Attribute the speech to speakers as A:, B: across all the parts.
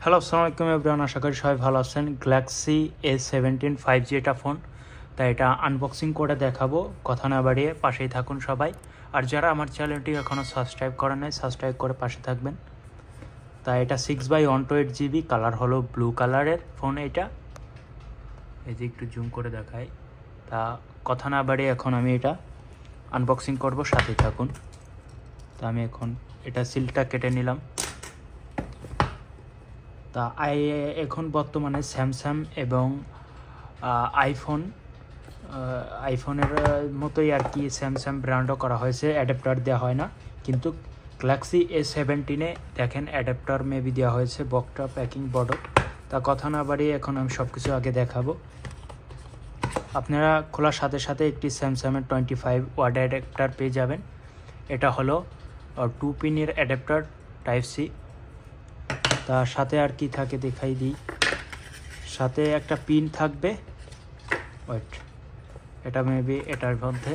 A: Hello, আসসালামু আলাইকুম everyone. আশা করি সবাই ভালো আছেন। গ্যালাক্সি A17 5G এটা ফোন, তাই এটা আনবক্সিং করে দেখাবো। কথা না বাড়িয়ে পাশেই থাকুন সবাই। আর যারা আমার চ্যানেলটি এখনও সাবস্ক্রাইব করেন নাই, সাবস্ক্রাইব করে পাশে থাকবেন। তাই এটা 6/128GB, কালার হলো ব্লু কালারের ফোন। এটা এই যে একটু জুম করে দেখাই। তা কথা না বাড়িয়ে এখন আমি এটা আনবক্সিং করব, সাথেই থাকুন। তা আমি এখন এটা সিলটা কেটে নিলাম। তা এখন বর্তমানে স্যামসাং এবং আইফোনের মতোই আর কি স্যামসাং ব্র্যান্ডও করা হয়েছে, অ্যাডাপ্টার দেওয়া হয় না। কিন্তু গ্যালাক্সি A17 দেখেন অ্যাডাপ্টার মেবি দেওয়া হয়েছে, বক্সটা প্যাকিং বড়। তা কথা না বাড়িয়ে এখন আমি সব কিছু আগে দেখাবো। আপনারা খোলার সাথে সাথে একটি স্যামসাংয়ের 25 ওয়াট অ্যাডাপ্টার পেয়ে যাবেন। এটা হলো 2 পিনের অ্যাডাপ্টার টাইপ সি। তার সাথে আর কি থাকে দেখাই দিই। সাথে একটা পিন থাকবে, ওয়েট, এটা মেবি এটার মধ্যে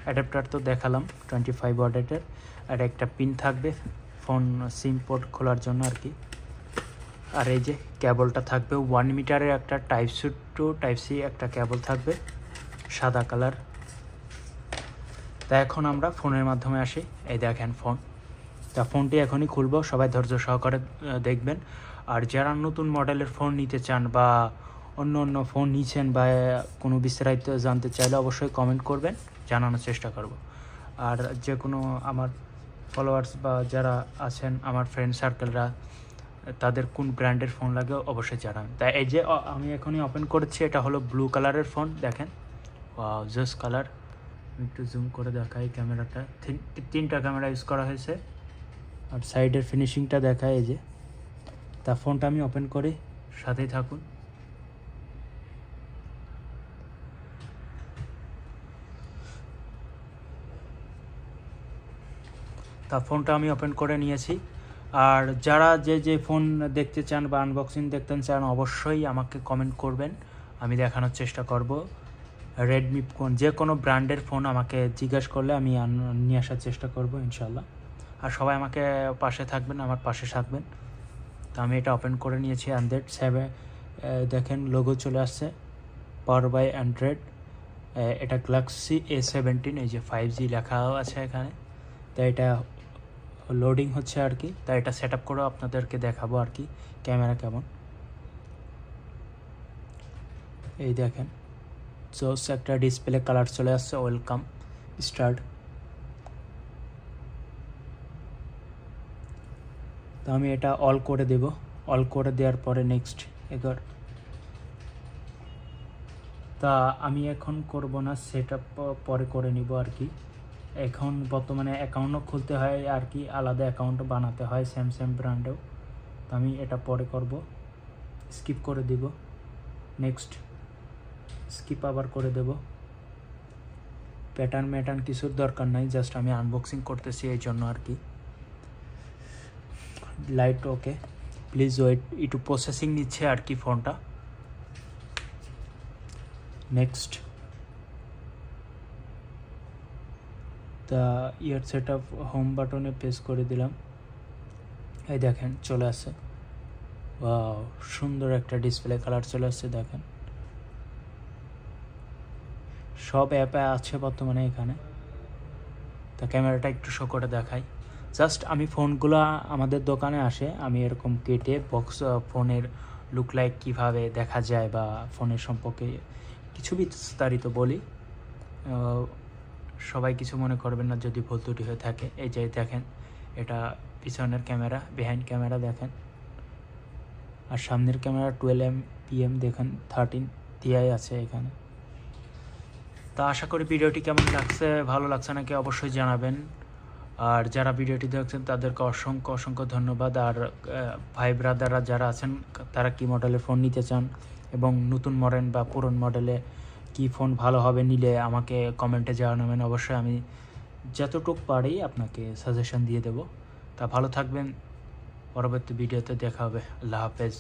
A: অ্যাডাপ্টার তো দেখালাম 25 ওয়াটের। আর একটা পিন থাকবে ফোন সিম পোর্ট খোলার জন্য আর কি। আর এই যে কেবলটা থাকবে 1 মিটারের একটা type C to type C একটা কেবল থাকবে, সাদা কালার। তা এখন আমরা ফোনের মাধ্যমে আসি। এই দেখেন ফোন। তা ফোনটি এখনই খুলবো, সবাই ধৈর্য সহকারে দেখবেন। আর যারা নতুন মডেলের ফোন নিতে চান বা অন্য ফোন নিচ্ছেন বা কোনো বিস্তারিত জানতে চাইলে অবশ্যই কমেন্ট করবেন, জানানোর চেষ্টা করব। আর যে কোনো আমার ফলোয়ার্স বা যারা আছেন আমার ফ্রেন্ড সার্কেলরা, তাদের কোন ব্র্যান্ডের ফোন লাগে অবশ্যই জানাবেন। তাই এই যে আমি এখনই ওপেন করেছি, এটা হলো ব্লু কালারের ফোন। দেখেন জাস্ট কালার। একটু জুম করে দেখাই ক্যামেরাটা। তিনটা ক্যামেরা ইউজ করা হয়েছে। আর সাইডের ফিনিশিংটা দেখায় এই যে। তা ফোনটা আমি ওপেন করি, সাথেই থাকুন। তা ফোনটা আমি ওপেন করে নিয়েছি। আর যারা যে ফোন দেখতে চান বা আনবক্সিং দেখতে চান অবশ্যই আমাকে কমেন্ট করবেন, আমি দেখানোর চেষ্টা করব। রেডমি কোন যে কোনো ব্র্যান্ডের ফোন আমাকে জিজ্ঞাসা করলে আমি নিয়ে আসার চেষ্টা করব ইনশাল্লাহ। আর সবাই আমাকে পাশে থাকবেন, আমার পাশে থাকবেন। তো আমি এটা ওপেন করে নিয়েছি। অ্যান্ড্রয়েড 7 দেখেন লোগো চলে আসছে, পাওয়ার বাই অ্যান্ড্রয়েড। এটা গ্যালাক্সি A17, এই যে 5G লেখা আছে এখানে। তাই এটা লোডিং হচ্ছে আর কি। তাই এটা সেট আপ করে আপনাদেরকে দেখাবো আর কি ক্যামেরা কেমন। এই দেখেন জোস একটা ডিসপ্লে কালার চলে আসছে, ওয়েলকাম স্টার্ট। তো আমি এটা অল করে দেব। অল করে দেওয়ার পরে নেক্সট এবার। তা আমি এখন করব না, সেট আপ পরে করে নিব আর কি। এখন বর্তমানে অ্যাকাউন্টও খুলতে হয় আর কি, আলাদা অ্যাকাউন্ট বানাতে হয় স্যামসাং ব্র্যান্ডেও। তো আমি এটা পরে করব। স্কিপ করে দিব, নেক্সট স্কিপ আবার করে দেব। প্যাটার্ন কিছুর দরকার নাই, জাস্ট আমি আনবক্সিং করতেছি এই জন্য আর কি। লাইট ওকে, প্লিজ ওয়েট, একটু প্রসেসিং নিচ্ছে আর কি ফোনটা। নেক্সট তা ইয়ার সেট আপ হোম বাটনে প্রেস করে দিলাম। এই দেখেন চলে আসছে, ওয়াও সুন্দর একটা ডিসপ্লে কালার চলে আসছে। দেখেন সব অ্যাপে আছে বর্তমানে এখানে। তা ক্যামেরাটা একটু শো করে দেখাই। জাস্ট আমি ফোনগুলো আমাদের দোকানে আসে, আমি এরকম কেটে বক্স ফোনের লুক লাইক কীভাবে দেখা যায় বা ফোনের সম্পর্কে কিছু বিস্তারিত বলি। সবাই কিছু মনে করবেন না যদি ভুল ত্রুটি হয়ে থাকে। এই যে দেখেন এটা পিছনের ক্যামেরা, বিহাইন্ড ক্যামেরা দেখেন। আর সামনের ক্যামেরা 12 MP দেখেন, 13 Ti আছে এখানে। তা আশা করি ভিডিওটি কেমন লাগছে, ভালো লাগছে নাকি অবশ্যই জানাবেন। আর যারা ভিডিওটি দেখছেন তাদেরকে অসংখ্য ধন্যবাদ। আর ভাই ব্রাদাররা যারা আছেন তারা কি মডেলের ফোন নিতে চান এবং নতুন মডেল বা পুরনো মডেলে কি ফোন ভালো হবে নিলে আমাকে কমেন্টে জানাবেন। অবশ্যই আমি যতটুকু পারি আপনাকে সাজেশন দিয়ে দেব। তা ভালো থাকবেন, পরবর্তী ভিডিওতে দেখা হবে। আল্লাহ হাফেজ।